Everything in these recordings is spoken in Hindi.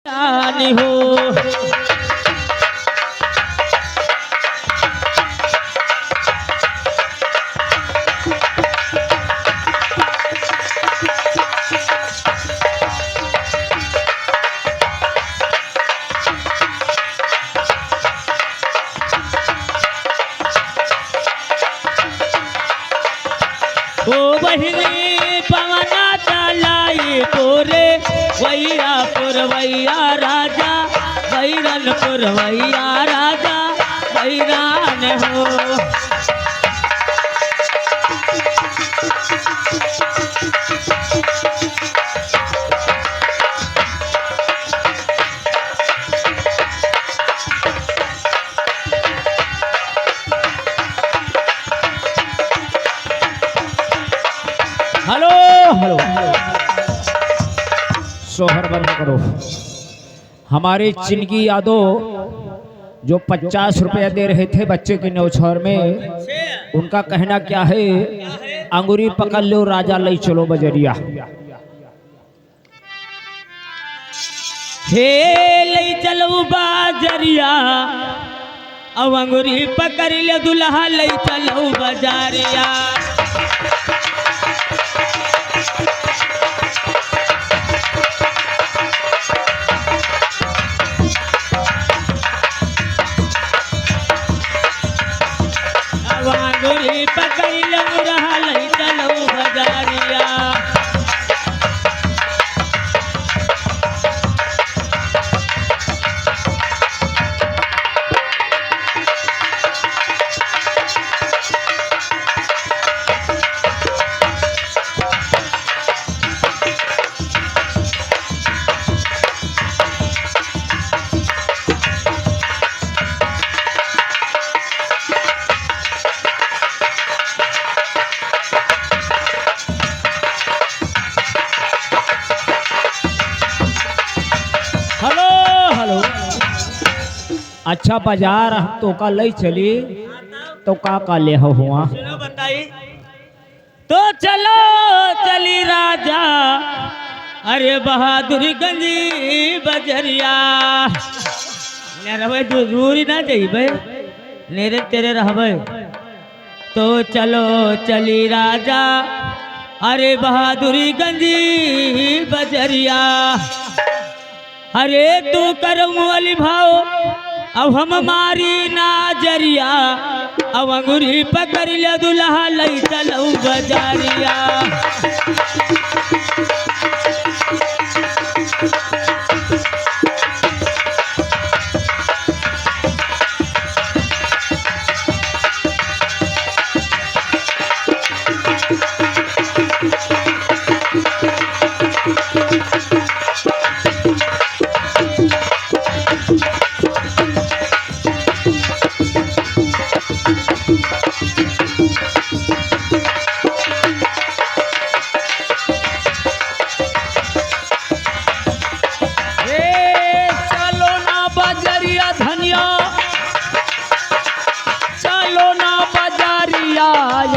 जानी हो। ओ बहिनी पवना चलाई तोरे वैया पुरवैया राजा बैरन पुरवैया राजा बैरान हो। हेलो हेलो सोहर बंद करो। हमारे चिनकी यादव जो 50 रुपया दे रहे थे बच्चे के न्योछावर में, उनका कहना क्या है, अंगूरी पकड़ लो राजा ले चलो बजरिया। हे ले चलो बाजरिया अब अंगूरी पकड़ ले दुल्हा ले चलो बजारिया। अंगूरी पकड़ लो रहा ले चलो बजारिया। हेलो हेलो अच्छा बाजार हम तो का ले चली तो का ले हो हुआ बताई तो चलो चली राजा अरे बहादुरगंज बजरिया। रहबे दूरी ना जाइबे नेरे तेरे रहबे तो चलो चली राजा अरे बहादुरगंज बजरिया। अरे तू करम वाली भाव अब हम मारी नाजरिया अब अंगूरी पकड़ ले दुल्हा ले चलो बजारिया।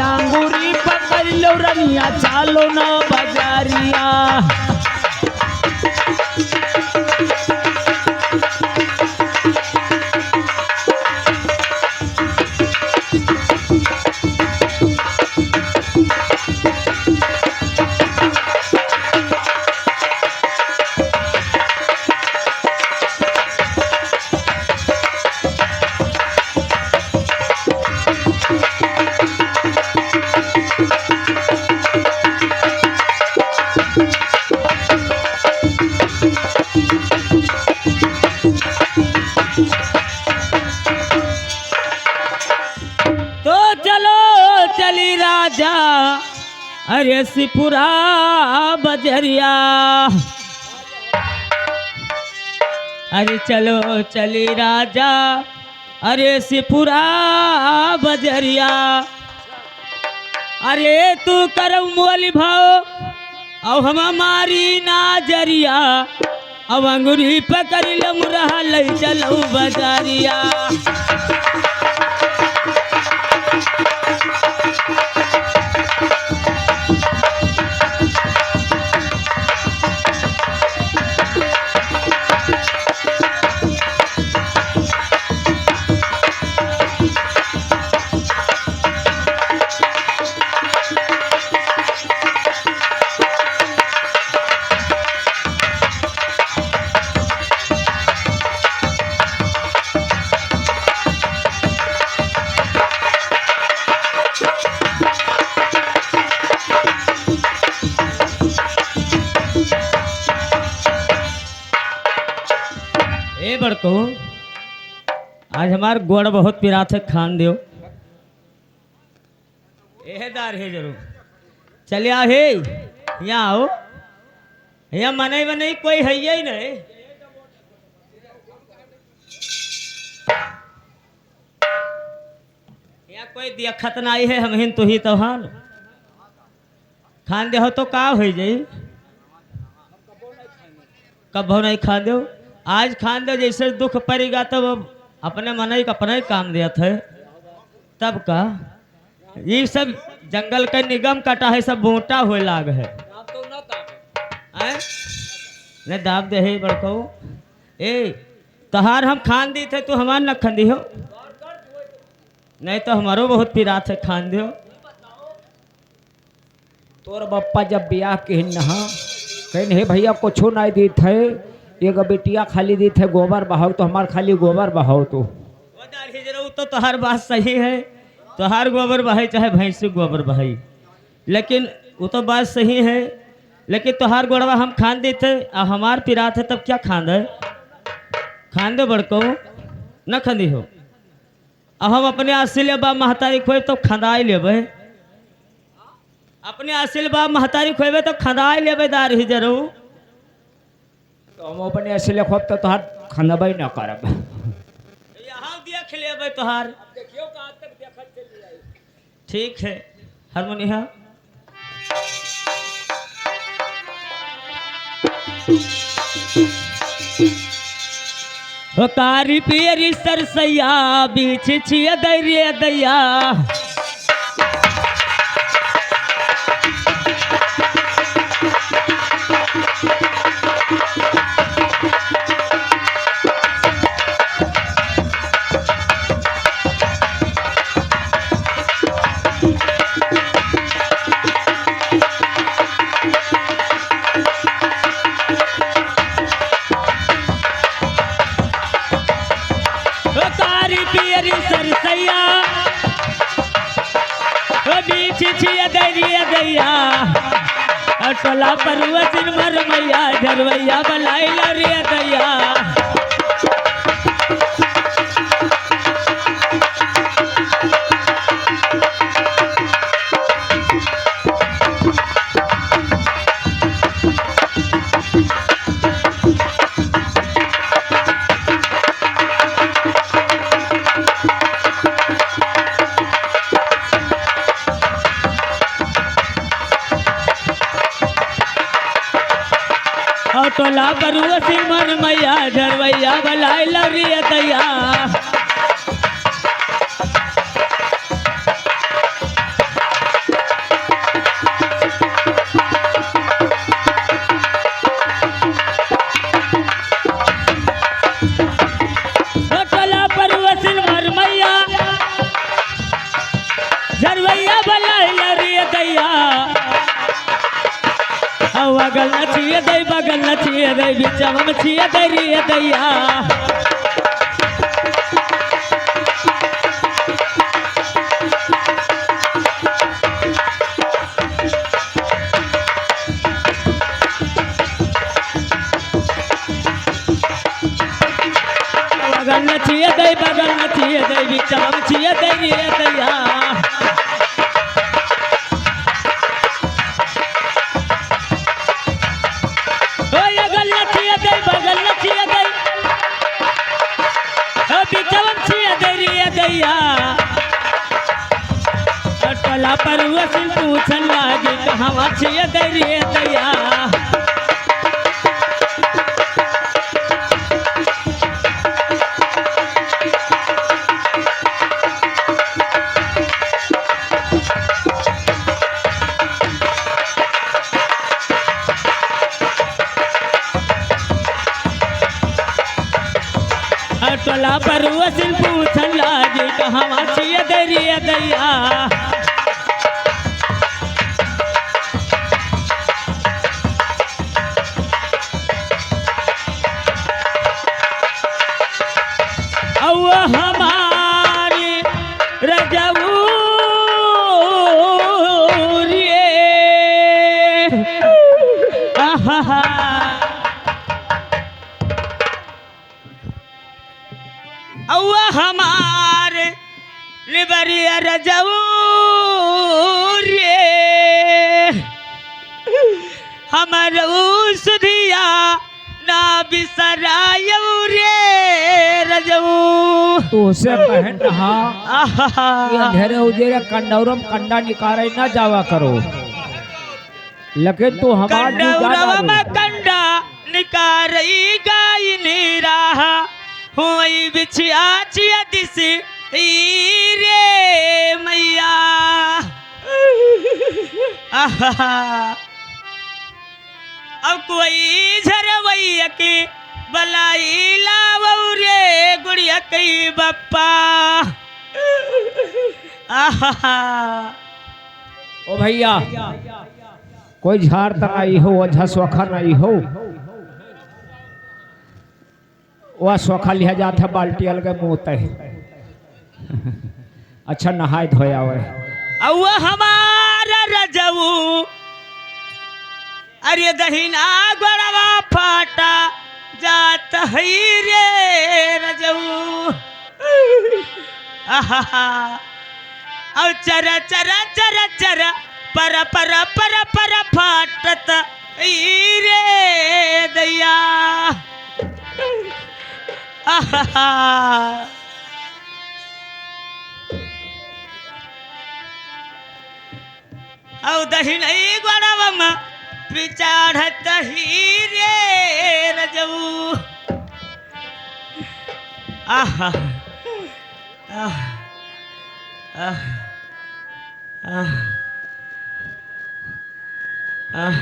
अंगूरी पकड़ लो रनिया चलो ना बजारिया। तो चलो चली राजा अरे सिपुरा बजरिया। अरे चलो चली राजा अरे सिपुरा बजरिया। अरे तू करम वाली भाव अब हम हमारी नाजरिया अब अंगूरी पकड़ लो मुरहा ले चलो बजारिया। ए बड़को, आज हमार गोड़ बहुत पिरात है, खान दियो। एहेदार है जरूर। चलिए आ हे, यहाँ आओ। यहाँ मने में नहीं कोई है ही नहीं। यहाँ कोई दिखत नहीं है, हम हिन तो ही तो हान। खान दे हो तो का हो जाई? कबो नहीं खान दो। आज खान दो, जैसे दुख पड़ेगा तो अपने मन ही अपना ही काम दिया था। तब का ये सब जंगल का निगम कटा है, सब बोटा हुए लाग है। ने दाब दे है बड़को। ए तहार हम खान दी थे, तो हमार न खंदी हो। नहीं तो हमारो बहुत पिरात है, खान दियो। तोर बप्पा जब ब्याह के नहा कहीं हे भैया कुछ नहीं दी थे, एक बेटिया खाली दी थे गोबर बहाओ, तो हमार खाली गोबर बहाओ। तो तोहार बात सही है, तोहार गोबर बहाई चाहे भैंसी गोबर बहाई, लेकिन वो तो बात सही है। लेकिन तोहार गोड़वा हम खान दी थे, अब हमार पिरात है, तब क्या खान दे? खान दे बड़को, न खंदी हो। अब हम अपने आसिल बा महतारी खोए तो खंदाई लेबे। अपने आसिल बा महतारी खोएबे तो खंदाई लेबे दार ही जरूर। तो हम अपने असले खोब तो तोहार खंदबई न करब। यहाँ देख लेबे तोहार। देखियो कहाँ तक देखत चली आई। ठीक है, हारमोनिया। ओ कारी पियरी सरसैया, बीच छिया दैरिया दैया। टोला परुआ सिर मर मैया, झरवैया बलाई लरिया दैया। टोला बरुआ सिमर मैया, झरवैया बलाई लरिया दैया। टोला बरुआ सिमर मैया, झरवैया बलाई लरिया दैया। बगल न छिए दे, बगल न छिए दे, बिचम में छिए दे रे दैया। बगल न छिए दे, बगल न छिए दे, बिचम में छिए दे रे दैया। टोला परुआ सिर पूछन लागी, कहाँ छिए दैरिया दैया। टोला परुआ सिर पूछन लागी, कहाँ छिए दैरिया दैया। हमारी रजबू औवा हमार लिबरिया रजऊ रे हमर सुधिया ना बिसरायऊ रे रजऊ। तो उसे कहन रहा आहा कि अंधेरे उजेरे कंडौरम कंडा निकारे न जावा करो, लेकिन तू हमार जी कंडौरवा जाना में कंडा निकारई गाय नीराहा हुई बिछिया चिया दिसी रे मैया। आहा अब कोई झरवैया के बलाई लावऊ रे गुड़िया कई बप्पा। आहा ओ भैया कोई झाड़ तनाई हो वजह सोखा नहीं हो, वह सोखा लिया जाता बाल्टी अलग मुँह तय। अच्छा नहाय धोया हुआ औ हमारा रजऊ अरे दहिना गोड़वा फाटा जात हई रे रजऊ। आहा औ चर चर चर चर पर पर पर पर फाटत ई रे दैया। आहा औ दहिनई गोड़वम पिचाढ़त ही रे रजऊ। आहा आह आह आह आह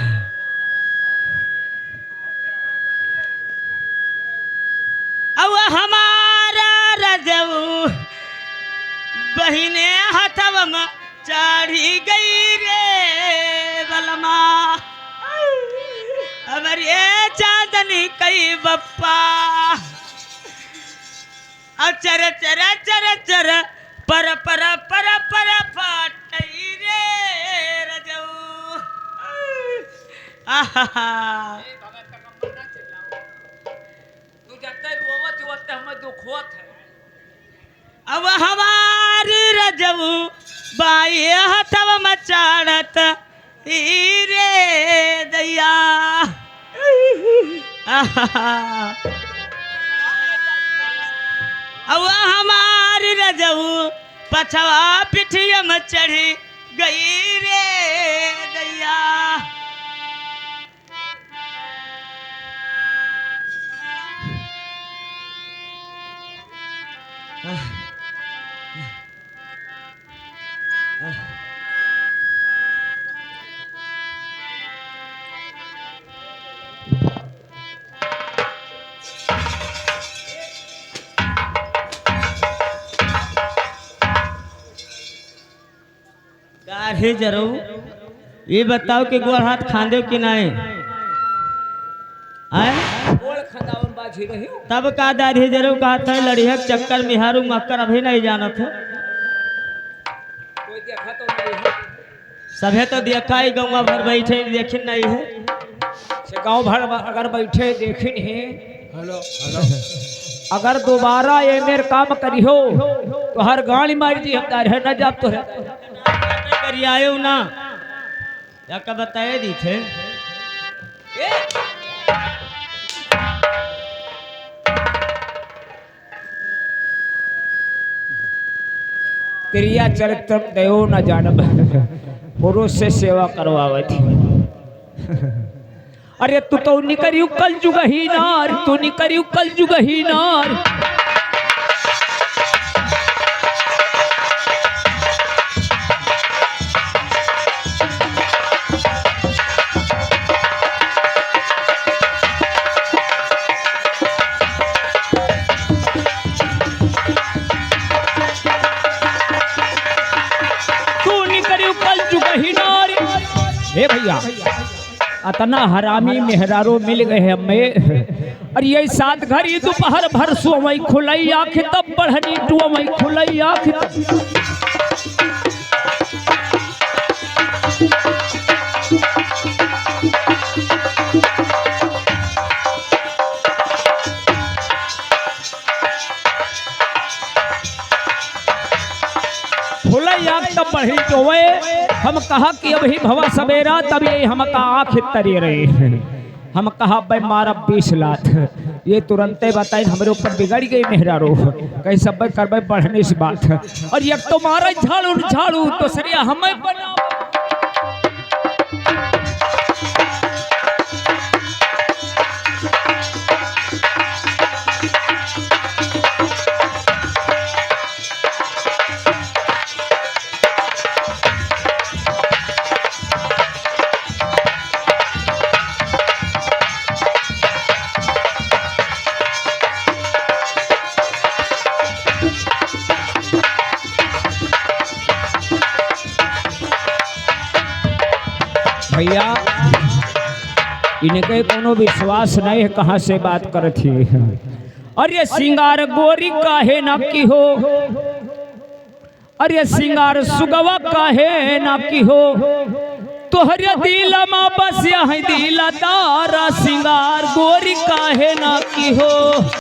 औ हमारा रजऊ बहिने हथवम चढ़ी गई रे बलमा हमारे चांदनी कई बप्पा। और चर चर चर चर पर पर पर पर फाटई रे रजऊ। आहा तू जते रोवत होते हमें दुख होत है। अब हमारी रजऊ बाई हथव मचाड़त रे दैया। अब हमारी रजऊ पछवा पिठिया में चढ़ी गई रे दैया। गाढ़े जरूर ये बताओ कि गोड़ हाथ खांदे कि नहीं आए गोड़ खंदावन बाजी रही तब का दाढ़ी जरूर कहा था लड़िया चक्कर मिहारू मक्कर अभी नहीं जाना था। कोई देखा तो नहीं है, सभे तो देखा ही गाँव भर बैठे देखे नहीं है। से गांव भर अगर बैठे देखिन है हेलो हेलो अगर दोबारा ये मेरे काम करियो तो हर गाड़ी मार दी हम है न जाब तो करिए आयो ना या का बताए दी थे क्रिया चरित्र दयो न जानब पुरुष से सेवा करवावे थी। अरे तू तो निकरियु कल जुग ही नार, तू निकरियु कल जुग ही नार। हे भैया अतना हरामी मेहरारो मिल गए हमें। और ये सात घड़ी दोपहर भर सोमई खुलई आँख तब बढ़नी टुमई खुलई आँख। बढ़ी जोवे। हम कहा कि अभी भवा सवेरा, तब ये हमका आँख तरी रहे हैं। हम कहा भाई मारा 20 लाख, ये तुरंते बताए हमारे ऊपर बिगड़ गई मेहरारू, कहीं सब करबे बढ़ने से बात। और एक तो मारा झाड़ू झाड़ू तो सरिया हमें बना। भैया इनके कोनो विश्वास नहीं है, कहाँ से बात करती है। अरे सिंगार गोरी काहे ना की हो, अरे सिंगार सुगवा काहे ना की हो, तोहरे दिल में बस यही दिल तारा, सिंगार गोरी काहे ना की हो।